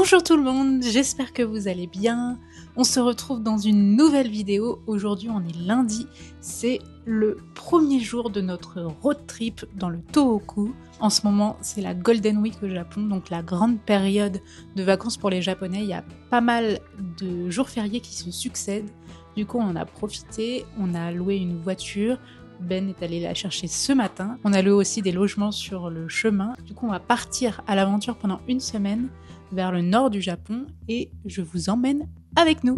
Bonjour tout le monde, j'espère que vous allez bien. On se retrouve dans une nouvelle vidéo. Aujourd'hui, on est lundi. C'est le premier jour de notre road trip dans le Tohoku. En ce moment, c'est la Golden Week au Japon, donc la grande période de vacances pour les Japonais. Il y a pas mal de jours fériés qui se succèdent. Du coup, on en a profité. On a loué une voiture. Ben est allé la chercher ce matin. On a loué aussi des logements sur le chemin. Du coup, on va partir à l'aventure pendant une semaine vers le nord du Japon et je vous emmène avec nous.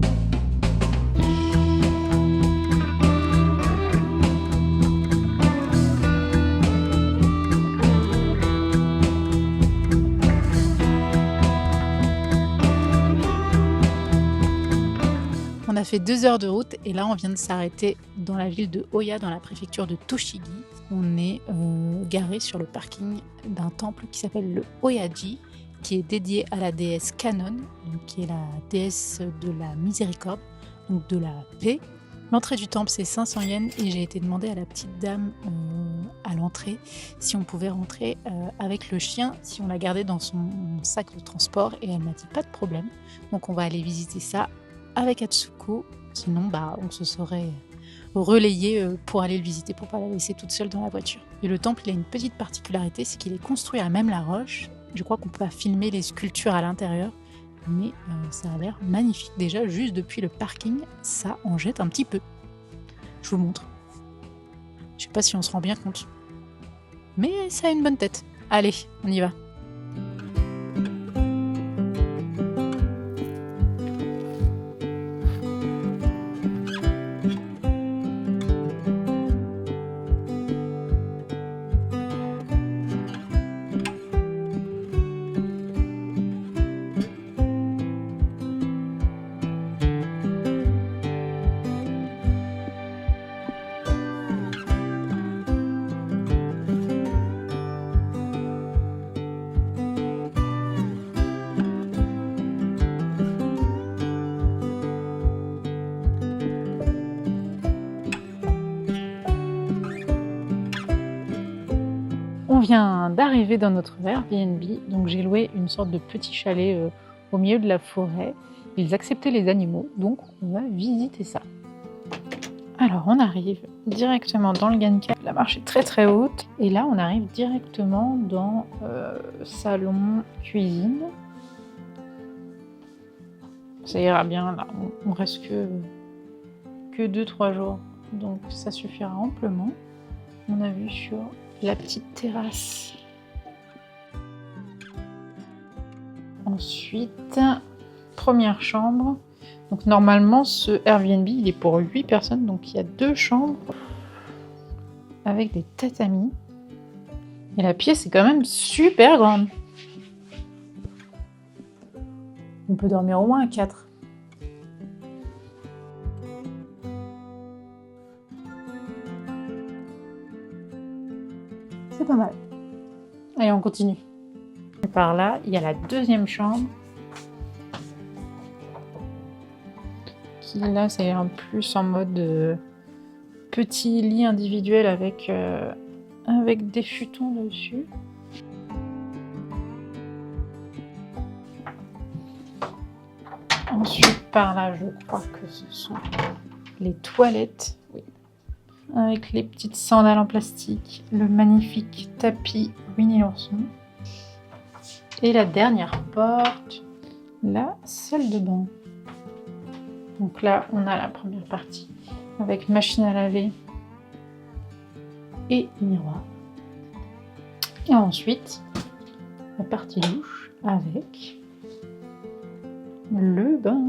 On a fait 2 heures de route et là on vient de s'arrêter dans la ville de Oya, dans la préfecture de Tochigi. On est garé sur le parking d'un temple qui s'appelle le Oyaji, qui est dédié à la déesse Kannon, donc qui est la déesse de la miséricorde, donc de la paix. L'entrée du temple c'est 500 yens et j'ai été demander à la petite dame à l'entrée si on pouvait rentrer avec le chien, si on la gardait dans son sac de transport, et elle m'a dit pas de problème. Donc on va aller visiter ça avec Atsuko, sinon on se serait relayé pour aller le visiter, pour pas la laisser toute seule dans la voiture. Et le temple il a une petite particularité, c'est qu'il est construit à même la roche. Je crois qu'on peut pas filmer les sculptures à l'intérieur, mais ça a l'air magnifique. Déjà, juste depuis le parking, ça en jette un petit peu. Je vous montre. Je sais pas si on se rend bien compte, mais ça a une bonne tête. Allez, on y va. On vient d'arriver dans notre Airbnb, donc j'ai loué une sorte de petit chalet au milieu de la forêt. Ils acceptaient les animaux, donc on va visiter ça. Alors on arrive directement dans le Ganka, la marche est très très haute, et là on arrive directement dans salon, cuisine. Ça ira bien, là on reste que 2-3 jours, donc ça suffira amplement. On a vu sur la petite terrasse. Ensuite, première chambre. Donc normalement, ce Airbnb, il est pour 8 personnes. Donc il y a 2 chambres avec des tatamis. Et la pièce est quand même super grande. On peut dormir au moins à 4. C'est pas mal. Allez, on continue. Par là, il y a la deuxième chambre. Qui là, c'est un plus en mode petit lit individuel avec des futons dessus. Ensuite, par là, je crois que ce sont les toilettes. Oui. Avec les petites sandales en plastique, le magnifique tapis Winnie l'ourson. Et la dernière porte, la salle de bain. Donc là, on a la première partie avec machine à laver et miroir. Et ensuite, la partie douche avec le bain.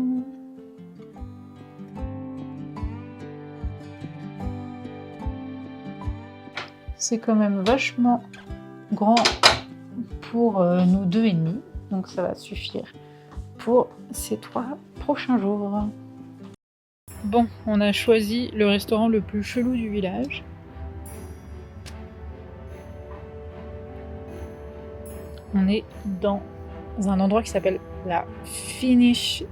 C'est quand même vachement grand pour nous 2,5, donc ça va suffire pour ces 3 prochains jours. Bon, on a choisi le restaurant le plus chelou du village. On est dans un endroit qui s'appelle la Finnish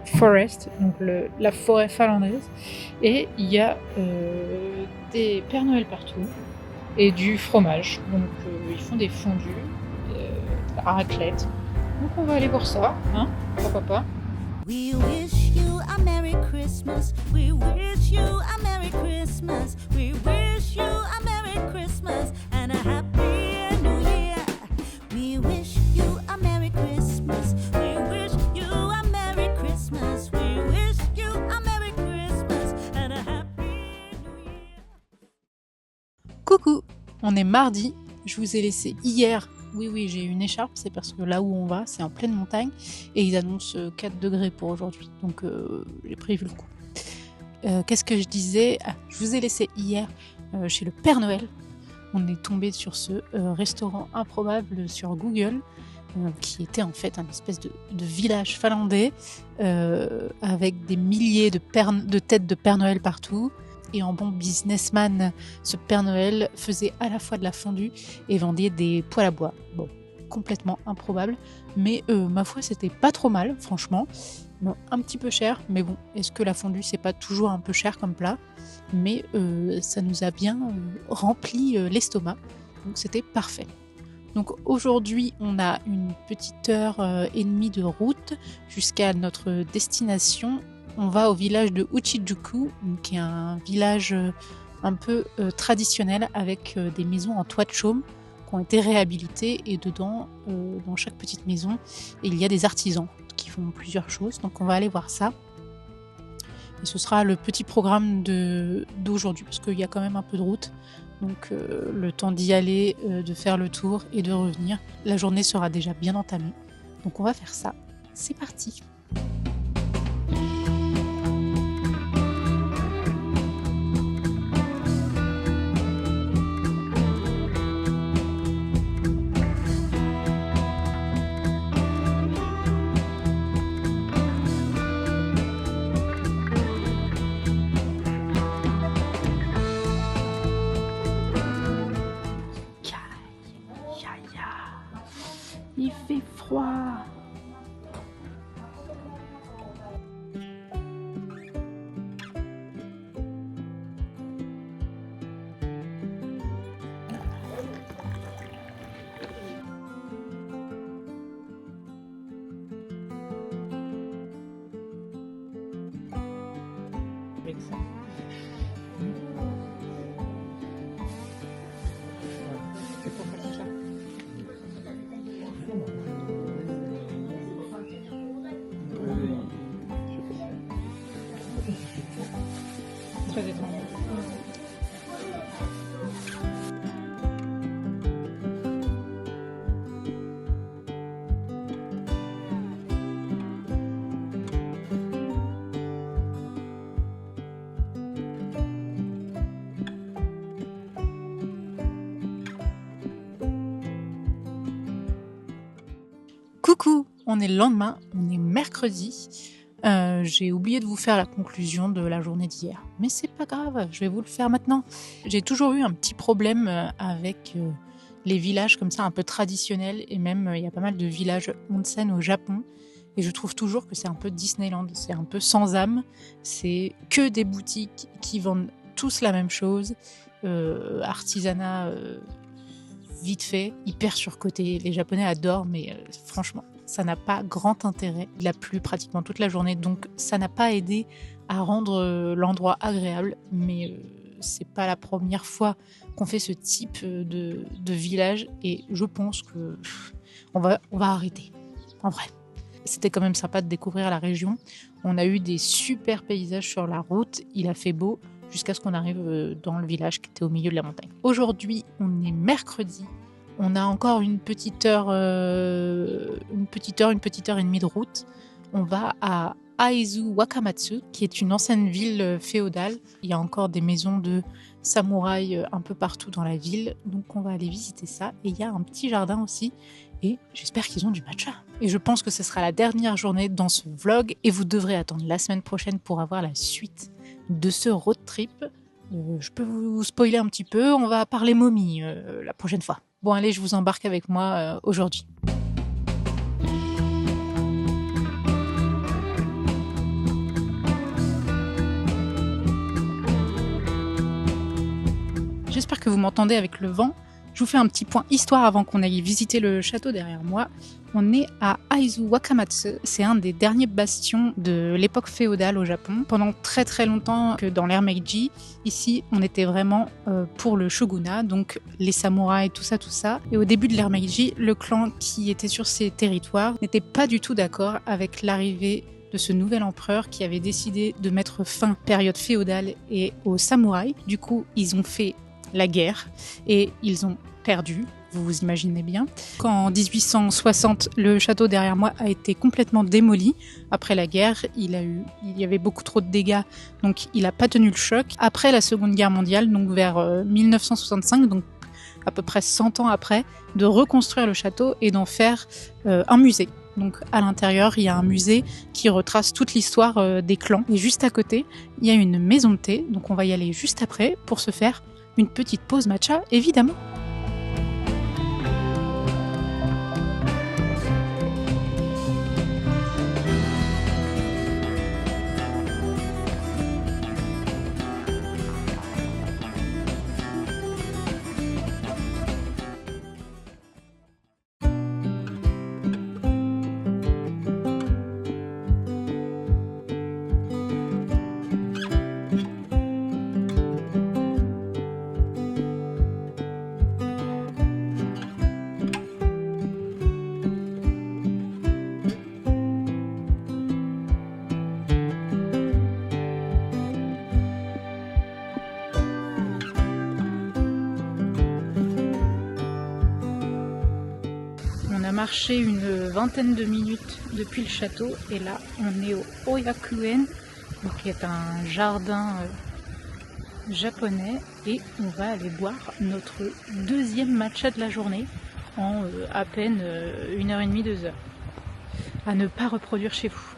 Forest, donc la forêt finlandaise, et il y a des Pères Noël partout. Et du fromage. Donc ils font des fondus, de la raclette. Donc on va aller voir ça, hein, pourquoi pas. We wish you a Merry Christmas. We wish you a Merry Christmas. We wish you a Merry Christmas and a Happy New Year. We wish you a Merry Christmas. We wish you a Merry Christmas. We wish you a Merry Christmas and a Happy New Year. Coucou, on est mardi, je vous ai laissé hier. Oui, j'ai une écharpe, c'est parce que là où on va, c'est en pleine montagne et ils annoncent 4 degrés pour aujourd'hui, donc j'ai prévu le coup. Qu'est-ce que je disais? Je vous ai laissé hier chez le Père Noël. On est tombé sur ce restaurant improbable sur Google, qui était en fait un espèce de village finlandais avec des milliers de têtes de Père Noël partout. Et en bon businessman, ce Père Noël faisait à la fois de la fondue et vendait des poêles à bois. Bon, complètement improbable, mais ma foi, c'était pas trop mal, franchement. Bon, un petit peu cher, mais bon, est-ce que la fondue, c'est pas toujours un peu cher comme plat? Mais ça nous a bien rempli l'estomac, donc c'était parfait. Donc aujourd'hui, on a une petite heure et demie de route jusqu'à notre destination. On va au village de Uchijuku, qui est un village un peu traditionnel avec des maisons en toit de chaume qui ont été réhabilitées et dedans, dans chaque petite maison, il y a des artisans qui font plusieurs choses. Donc on va aller voir ça. Et ce sera le petit programme d'aujourd'hui parce qu'il y a quand même un peu de route. Donc le temps d'y aller, de faire le tour et de revenir. La journée sera déjà bien entamée. Donc on va faire ça. C'est parti! Il fait froid. Avec ça. C'est pour faire comme ça. Très étrange. Coucou, on est le lendemain, on est mercredi. J'ai oublié de vous faire la conclusion de la journée d'hier. Mais c'est pas grave, je vais vous le faire maintenant. J'ai toujours eu un petit problème avec les villages comme ça un peu traditionnels et même il y a pas mal de villages onsen au Japon. Et je trouve toujours que c'est un peu Disneyland, c'est un peu sans âme. C'est que des boutiques qui vendent tous la même chose. Artisanat vite fait, hyper surcoté. Les Japonais adorent, mais franchement, ça n'a pas grand intérêt. Il a plu pratiquement toute la journée, donc ça n'a pas aidé à rendre l'endroit agréable. Mais c'est pas la première fois qu'on fait ce type de village, et je pense que on va arrêter. En vrai, c'était quand même sympa de découvrir la région. On a eu des super paysages sur la route. Il a fait beau jusqu'à ce qu'on arrive dans le village qui était au milieu de la montagne. Aujourd'hui, on est mercredi. On a encore une petite heure et demie de route. On va à Aizu Wakamatsu, qui est une ancienne ville féodale. Il y a encore des maisons de samouraïs un peu partout dans la ville. Donc on va aller visiter ça. Et il y a un petit jardin aussi. Et j'espère qu'ils ont du matcha. Et je pense que ce sera la dernière journée dans ce vlog. Et vous devrez attendre la semaine prochaine pour avoir la suite de ce road trip. Je peux vous spoiler un petit peu. On va parler momies la prochaine fois. Bon allez, je vous embarque avec moi aujourd'hui. J'espère que vous m'entendez avec le vent. Je vous fais un petit point histoire avant qu'on aille visiter le château derrière moi. On est à Aizu Wakamatsu, c'est un des derniers bastions de l'époque féodale au Japon. Pendant très très longtemps, que dans l'ère Meiji, ici on était vraiment pour le shogunat, donc les samouraïs, tout ça. Et au début de l'ère Meiji, le clan qui était sur ces territoires n'était pas du tout d'accord avec l'arrivée de ce nouvel empereur qui avait décidé de mettre fin à la période féodale et aux samouraïs. Du coup, ils ont fait la guerre et ils ont perdu. Vous vous imaginez bien. Quand en 1860, le château derrière moi a été complètement démoli, après la guerre, il y avait beaucoup trop de dégâts, donc il n'a pas tenu le choc. Après la Seconde Guerre mondiale, donc vers 1965, donc à peu près 100 ans après, de reconstruire le château et d'en faire un musée. Donc à l'intérieur, il y a un musée qui retrace toute l'histoire des clans. Et juste à côté, il y a une maison de thé, donc on va y aller juste après pour se faire une petite pause matcha, évidemment. On a marché une vingtaine de minutes depuis le château et là on est au Oyakuen, qui est un jardin japonais, et on va aller boire notre deuxième matcha de la journée en à peine 1h30, 2h. À ne pas reproduire chez vous.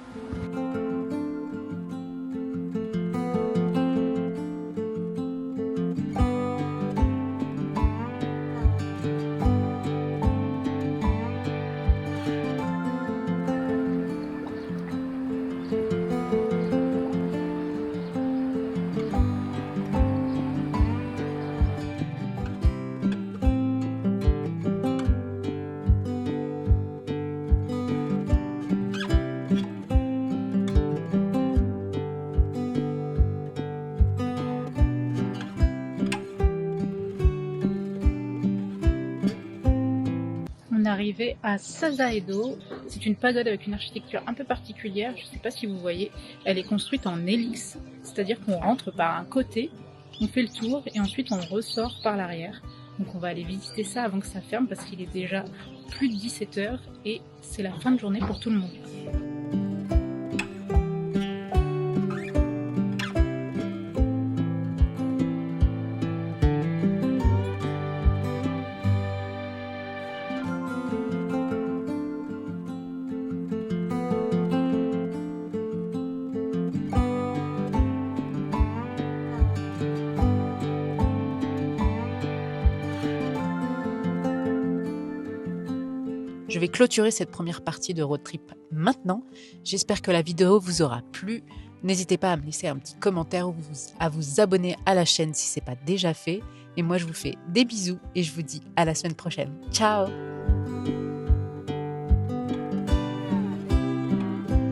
On est arrivé à Sasaedo. C'est une pagode avec une architecture un peu particulière. Je ne sais pas si vous voyez. Elle est construite en hélice, c'est-à-dire qu'on rentre par un côté, on fait le tour et ensuite on ressort par l'arrière. Donc on va aller visiter ça avant que ça ferme parce qu'il est déjà plus de 17h et c'est la fin de journée pour tout le monde. Je vais clôturer cette première partie de road trip maintenant. J'espère que la vidéo vous aura plu. N'hésitez pas à me laisser un petit commentaire ou à vous abonner à la chaîne si ce n'est pas déjà fait. Et moi, je vous fais des bisous et je vous dis à la semaine prochaine. Ciao!